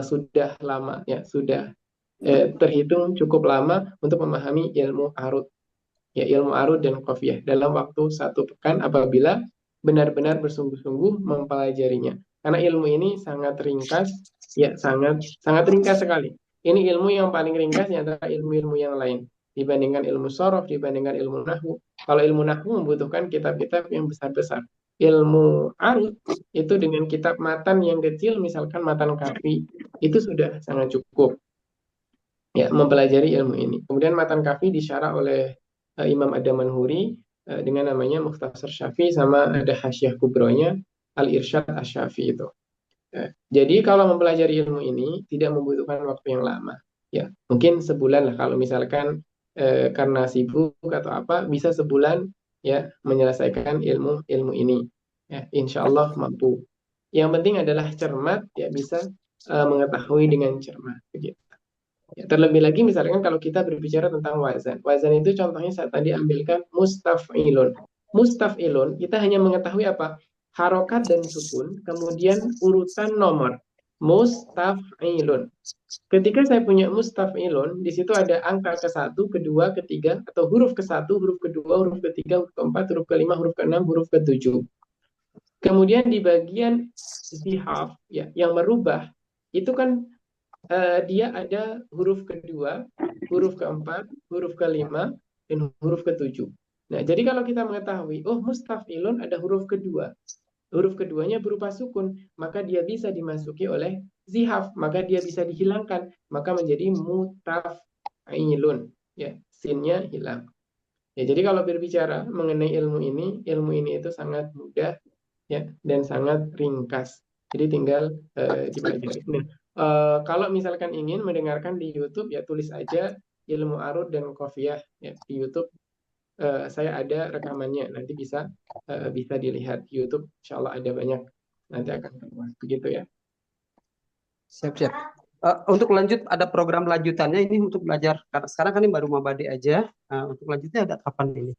sudah lama, ya, sudah terhitung cukup lama untuk memahami ilmu arut, ya, ilmu arut dan qafiyah dalam waktu satu pekan apabila benar-benar bersungguh-sungguh mempelajarinya. Karena ilmu ini sangat ringkas, ya, sangat sangat ringkas sekali. Ini ilmu yang paling ringkas di antara ilmu-ilmu yang lain dibandingkan ilmu sorof, dibandingkan ilmu nahwu. Kalau ilmu nahwu membutuhkan kitab-kitab yang besar-besar. Ilmu arut itu dengan kitab matan yang kecil, misalkan matan kafi, itu sudah sangat cukup, ya, mempelajari ilmu ini. Kemudian matan kafi disyarah oleh Imam Ad-Damanhuri dengan namanya Mukhtasar Syafi, sama ada Hasyiah Kubronya Al-Irsyad Asy-Syafi itu. Jadi kalau mempelajari ilmu ini tidak membutuhkan waktu yang lama. Ya, mungkin sebulan lah kalau misalkan karena sibuk atau apa, bisa sebulan, ya, menyelesaikan ilmu ini. Ya, insya Allah mampu. Yang penting adalah cermat, ya, bisa mengetahui dengan cermat begitu. Ya, terlebih lagi misalkan kalau kita berbicara tentang wazan. Wazan itu contohnya saya tadi ambilkan mustaf'ilun. Mustaf'ilun kita hanya mengetahui apa? Harokat dan sukun, kemudian urutan nomor. Mustaf'ilun. Ketika saya punya mustaf'ilun, di situ ada angka ke-1, kedua, ketiga, atau huruf ke-1, huruf kedua, huruf ketiga, huruf keempat, huruf kelima, huruf keenam, huruf ketujuh. Kemudian di bagian zihaf, ya, yang merubah, itu kan dia ada huruf kedua, huruf keempat, huruf kelima, dan huruf ketujuh. Nah, jadi kalau kita mengetahui, oh, mustafilun ada huruf keduanya berupa sukun, maka dia bisa dimasuki oleh zihaf, maka dia bisa dihilangkan, maka menjadi mutafilun, ya, sinnya hilang. Ya, jadi kalau berbicara mengenai ilmu ini itu sangat mudah, ya, dan sangat ringkas. Jadi tinggal dipelajari. Nah, kalau misalkan ingin mendengarkan di YouTube, ya, tulis aja ilmu arut dan qafiyah, ya, di YouTube. Saya ada rekamannya, nanti bisa dilihat di YouTube. Insya Allah ada banyak, nanti akan keluar. Begitu, ya. Siap-siap. Untuk lanjut, ada program lanjutannya ini untuk belajar. Karena sekarang kan ini baru mabadi aja. Untuk lanjutnya ada kapan ini?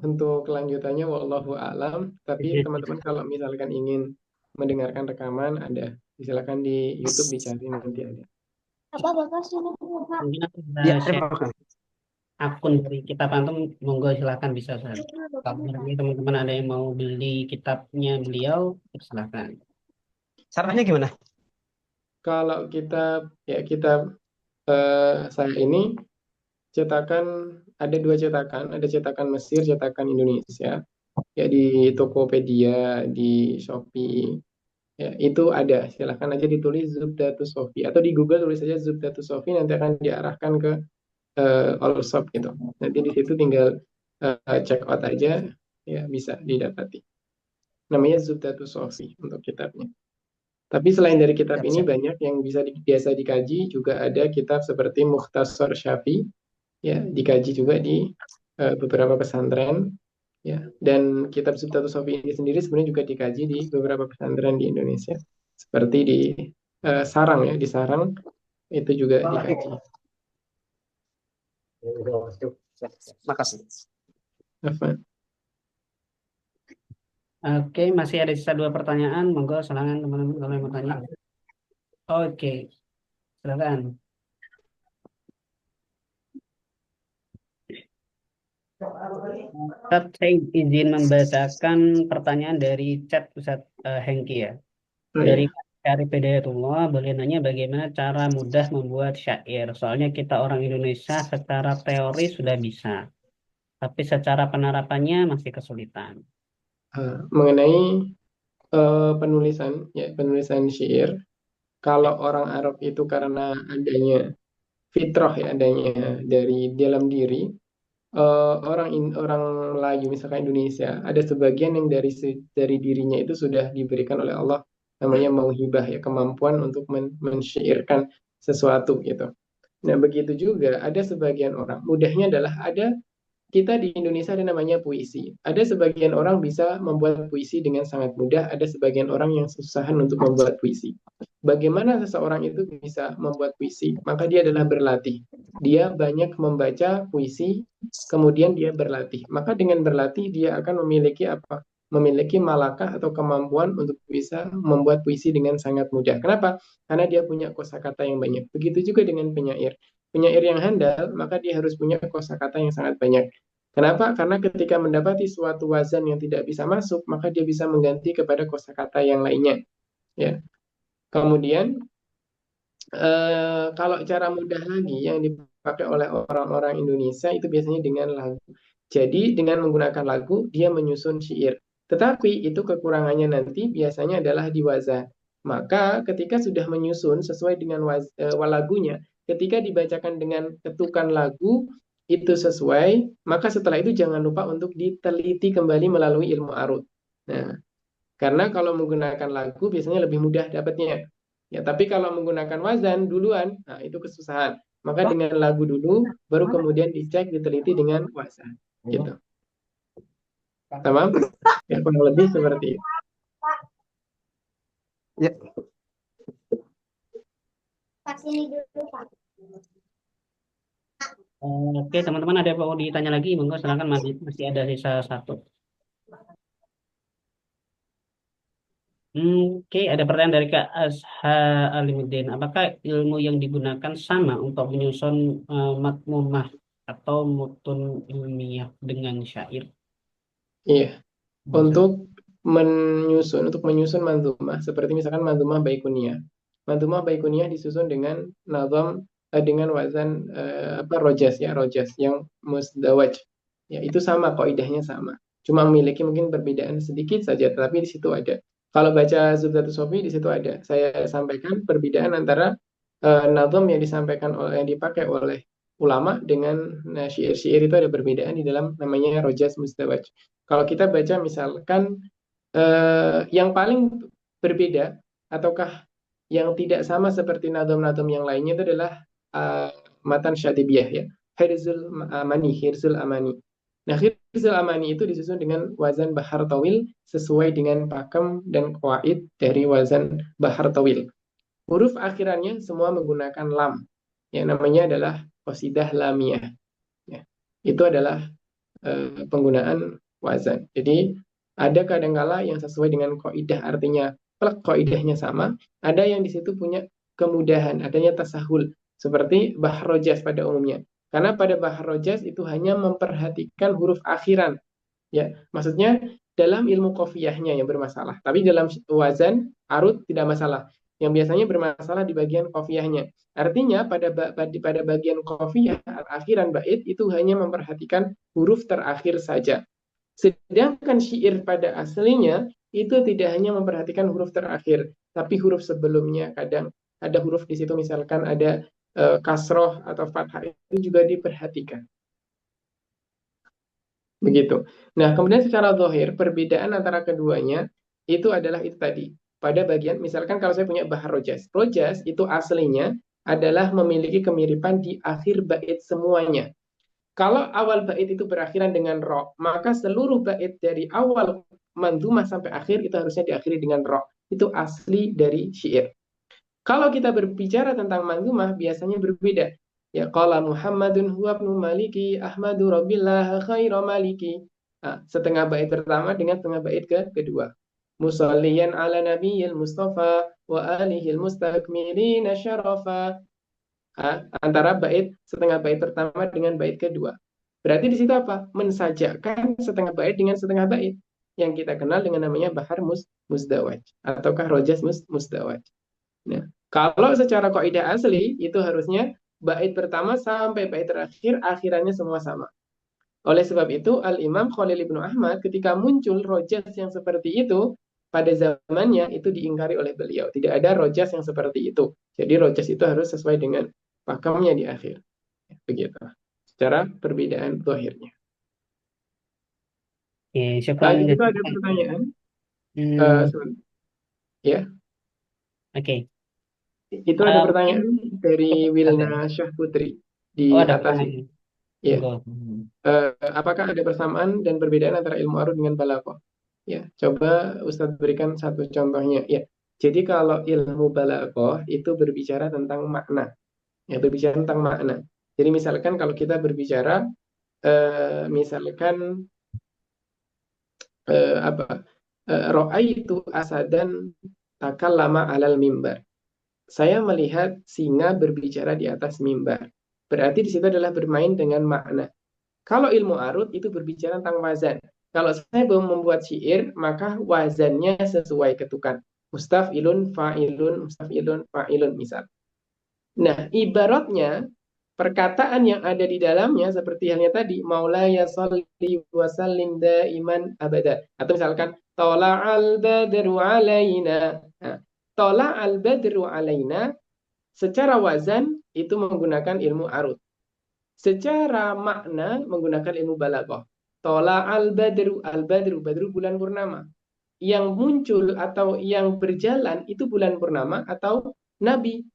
Untuk kelanjutannya wallahu alam, tapi teman-teman kalau misalkan ingin mendengarkan rekaman, ada, silakan di YouTube dicari, nanti ada. Mungkin aku bisa Ya, share terima kasih. akun dari kitab antum, monggo silakan bisa Ustaz. Kalau nanti teman-teman ada yang mau beli kitabnya beliau, silakan. Caranya gimana? Kalau kitab saya ini cetakan, ada dua cetakan, ada cetakan Mesir, cetakan Indonesia, ya, di Tokopedia, di Shopee, ya, itu ada. Silahkan aja ditulis Zubdatus Sofi, atau di Google tulis saja Zubdatus Sofi, nanti akan diarahkan ke all shop gitu. Nanti di situ tinggal check out aja, ya, bisa didapati. Namanya Zubdatus Sofi untuk kitabnya. Tapi selain dari kitab ini Siap-siap. banyak yang biasa dikaji, juga ada kitab seperti Mukhtasar Syafi, ya, dikaji juga di beberapa pesantren, ya, dan kitab Zubdatus Sofi ini sendiri sebenarnya juga dikaji di beberapa pesantren di Indonesia, seperti di Sarang, ya, di Sarang itu juga dikaji. Makasih. Apa? Oke, masih ada sisa 2 pertanyaan. Monggo silakan teman-teman kalau yang mau tanya. Oke, silakan. Ustaz, saya izin membacakan pertanyaan dari chat Ustaz Hengki, ya. Oh, Dari ya. Syarif Hidayatullah, boleh nanya bagaimana cara mudah membuat syair. Soalnya kita orang Indonesia secara teori sudah bisa, tapi secara penerapannya masih kesulitan. Mengenai penulisan, ya, penulisan syair, kalau orang Arab itu karena adanya fitrah, ya, adanya dari dalam diri, orang Melayu misalkan Indonesia, ada sebagian yang dari dirinya itu sudah diberikan oleh Allah, namanya mauhibah, ya, kemampuan untuk mensyairkan sesuatu gitu. Nah, begitu juga ada sebagian orang, mudahnya adalah kita di Indonesia ada namanya puisi. Ada sebagian orang bisa membuat puisi dengan sangat mudah, ada sebagian orang yang kesusahan untuk membuat puisi. bagaimana seseorang itu bisa membuat puisi? Maka dia adalah berlatih. Dia banyak membaca puisi, kemudian dia berlatih. Maka dengan berlatih dia akan memiliki apa? Memiliki malakah atau kemampuan untuk bisa membuat puisi dengan sangat mudah. Kenapa? Karena dia punya kosakata yang banyak. Begitu juga dengan penyair. Penyair yang handal, maka dia harus punya kosakata yang sangat banyak. Kenapa? Karena ketika mendapati suatu wazan yang tidak bisa masuk, maka dia bisa mengganti kepada kosakata yang lainnya. Ya. Kemudian kalau cara mudah lagi yang dipakai oleh orang-orang Indonesia itu biasanya dengan lagu. Jadi dengan menggunakan lagu dia menyusun syair. Tetapi itu kekurangannya nanti biasanya adalah di wazan. Maka ketika sudah menyusun sesuai dengan lagunya, ketika dibacakan dengan ketukan lagu itu sesuai, maka setelah itu jangan lupa untuk diteliti kembali melalui ilmu arut. Nah, karena kalau menggunakan lagu biasanya lebih mudah dapatnya. Ya, tapi kalau menggunakan wazan duluan, nah itu kesusahan. Maka dengan lagu dulu, baru kemudian dicek, diteliti dengan wazan. Gitu. Tamam? Ya, kurang lebih seperti itu. Ya. Oke, teman-teman ada yang mau ditanya lagi? Monggo silakan, masih ada sisa satu. Oke, ada pertanyaan dari Kak Asha Alimuddin. Apakah ilmu yang digunakan sama untuk menyusun matmumah atau mutun ilmiah dengan syair? Iya. Untuk menyusun manzumah, seperti misalkan manzumah Baikuniyah. Manzumah Baikuniyah disusun dengan nazam dengan wazan rojas ya, rojas yang musdawaj. Ya, itu sama, kaidahnya sama. Cuma memiliki mungkin perbedaan sedikit saja, tetapi di situ ada. Kalau baca Zubdatus Sofi di situ ada. Saya sampaikan perbedaan antara nazam yang yang dipakai oleh ulama dengan syair-syair itu ada perbedaan di dalam namanya rojas musdawaj. Kalau kita baca misalkan yang paling berbeda ataukah yang tidak sama seperti nadom-nadom yang lainnya itu adalah matan syatibiyah ya. Hirzul Amani. Nah, Hirzul Amani itu disusun dengan wazan bahar tawil sesuai dengan pakem dan qawaid dari wazan bahar tawil. Huruf akhirannya semua menggunakan lam. Yang namanya adalah qasidah lamiyah. Ya. Itu adalah penggunaan wazan. Jadi ada kadangkala yang sesuai dengan kaidah artinya plek kaidahnya sama, ada yang di situ punya kemudahan, adanya tasahul seperti Bahr Rojas pada umumnya. Karena pada Bahr Rojas itu hanya memperhatikan huruf akhiran. Ya, maksudnya dalam ilmu qafiyahnya yang bermasalah, tapi dalam wazan arut tidak masalah. Yang biasanya bermasalah di bagian qafiyahnya. Artinya pada bagian qafiyah akhiran bait itu hanya memperhatikan huruf terakhir saja. Sedangkan syair pada aslinya itu tidak hanya memperhatikan huruf terakhir, tapi huruf sebelumnya. Kadang ada huruf di situ misalkan ada kasroh atau fathah itu juga diperhatikan. Begitu. Nah, kemudian secara zahir perbedaan antara keduanya itu adalah itu tadi. Pada bagian misalkan kalau saya punya bahar rojas. Rojas itu aslinya adalah memiliki kemiripan di akhir bait semuanya. Kalau awal bait itu berakhiran dengan ro, maka seluruh bait dari awal manzumah sampai akhir itu harusnya diakhiri dengan ro. Itu asli dari syair. Kalau kita berbicara tentang manzumah biasanya berbeda. Ya, qala Muhammadun huwa ibnu Maliki Ahmadu Rabbillah khairu Maliki. Nah, setengah bait pertama dengan setengah bait kedua. Musalliyan ala nabiyil Mustafa wa alihil mustakmilina syarafa. Antara setengah bait pertama dengan bait kedua. Berarti di situ apa? Mensajakan setengah bait dengan setengah bait yang kita kenal dengan namanya bahar musdawaj ataukah rojas musdawaj. Nah, kalau secara kaidah asli itu harusnya bait pertama sampai bait terakhir akhirannya semua sama. Oleh sebab itu Al-Imam Khalil Ibnu Ahmad ketika muncul rojas yang seperti itu pada zamannya itu diingkari oleh beliau. Tidak ada rojas yang seperti itu. Jadi rojas itu harus sesuai dengan pakamnya di akhir. Begitu. Secara perbedaan zahirnya. Oke, syukran. Itu ada pertanyaan. Ya. Oke. Itu ada pertanyaan dari Wilna Syah Putri di atas ini. Ya. Apakah ada persamaan dan perbedaan antara ilmu arud dengan balaghah? Ya, coba Ustadz berikan satu contohnya. Ya. Jadi kalau ilmu balaghah itu berbicara tentang makna, ya berbicara tentang makna. Jadi misalkan kalau kita berbicara misalkan apa? Ra'aitu asadan takallama alal mimbar. Saya melihat singa berbicara di atas mimbar. Berarti di situ adalah bermain dengan makna. Kalau ilmu arut itu berbicara tentang wazan. Kalau saya belum membuat syair, maka wazannya sesuai ketukan. Mustafilun, fa'ilun, mustafilun, fa'ilun misal. Nah, ibaratnya perkataan yang ada di dalamnya seperti halnya tadi, Maulaya sholli wa sallim daiman abada. Atau misalkan, Tola'al badru alaina. Nah, Tola'al badru alaina secara wazan itu menggunakan ilmu arut. Secara makna menggunakan ilmu balaghah. Tola al badru, badru bulan purnama. Yang muncul atau yang berjalan itu bulan purnama atau nabi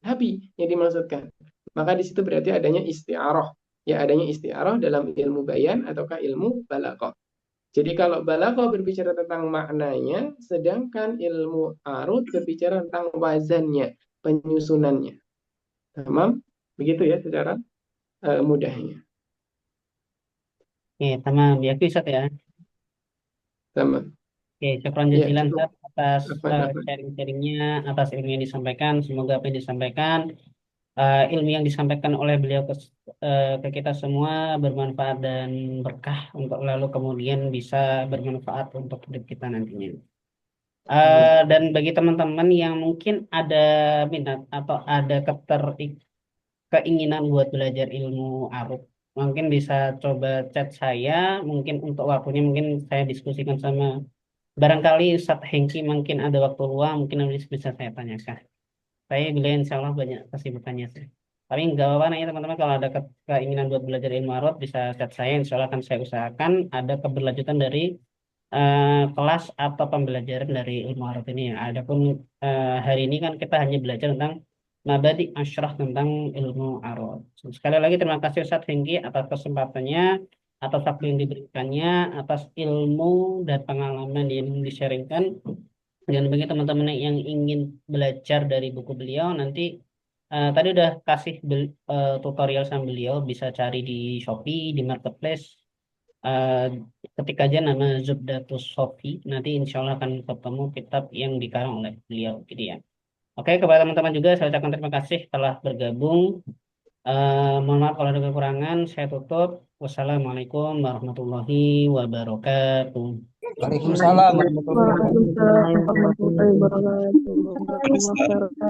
yang dimaksudkan. Maka di situ berarti adanya isti'arah. Ya adanya isti'arah dalam ilmu bayan ataukah ilmu balaghah. Jadi kalau balaghah berbicara tentang maknanya, sedangkan ilmu arut berbicara tentang wazannya, penyusunannya. Tamam? Begitu ya secara mudahnya. Oke, tamam. Ya, Ustaz ya. Tamam. Oke, syukran Ya, jazilan cukup. Ustaz atas Afwan. sharing-sharingnya, atas ilmu yang disampaikan. Semoga apa yang disampaikan, ilmu yang disampaikan oleh beliau ke kita semua bermanfaat dan berkah untuk lalu kemudian bisa bermanfaat untuk hidup kita nantinya. Dan bagi teman-teman yang mungkin ada minat atau ada keinginan buat belajar ilmu arut, mungkin bisa coba chat saya. Mungkin untuk waktunya mungkin saya diskusikan sama, barangkali Ustadz Hengki mungkin ada waktu luang, mungkin nanti bisa saya tanyakan. Saya beliau insya Allah banyak kesibukannya sih. Tapi nggak apa-apa nanya teman-teman, kalau ada keinginan buat belajar ilmu arut bisa chat saya. Insya Allah akan saya usahakan ada keberlanjutan dari kelas atau pembelajaran dari ilmu arut ini ya. Adapun hari ini kan kita hanya belajar tentang mabadi asyrah tentang ilmu arut. Sekali lagi terima kasih Ustadz Hengki atas kesempatannya, atas waktu yang diberikannya, atas ilmu dan pengalaman yang di-sharingkan. Dan bagi teman-teman yang ingin belajar dari buku beliau, nanti tadi udah kasih tutorial sama beliau, bisa cari di Shopee, di Marketplace. Eh, Ketik aja nama Zubdatus Sofi, nanti insya Allah akan ketemu kitab yang dikarang oleh beliau, gitu ya. Oke, kepada teman-teman juga saya ucapkan terima kasih telah bergabung. Mohon maaf kalau ada kekurangan, saya tutup. Wassalamualaikum warahmatullahi wabarakatuh. Waalaikumsalam warahmatullahi Waalaikumsalam wabarakatuh. warahmatullahi wabarakatuh. Jazakumullah khairan.